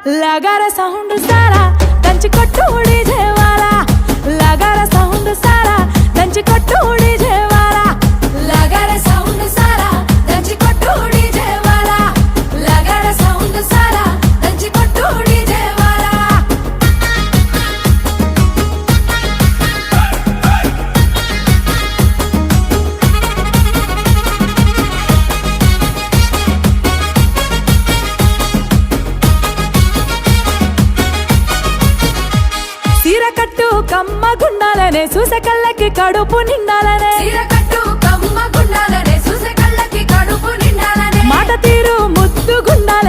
लगारा sound सारा దంచి కొట్టు डीजे वाला लगारा साउंड सारा దంచి కొట్టు डीजे वाला लगारा साउंड सारा దంచి కొట్టు डीजे वाला लगारा साउंड सारा దంచి కొట్టు डीजे वाला సీరకట్టు కమ్మ గుండాలనే చూసే కళ్ళకి కడుపు నిండాలనే సీరకట్టు కమ్మ గుండాలనే చూసే కళ్ళకి కడుపు నిండాలనే మాట తీరు ముద్దు గుండాలనే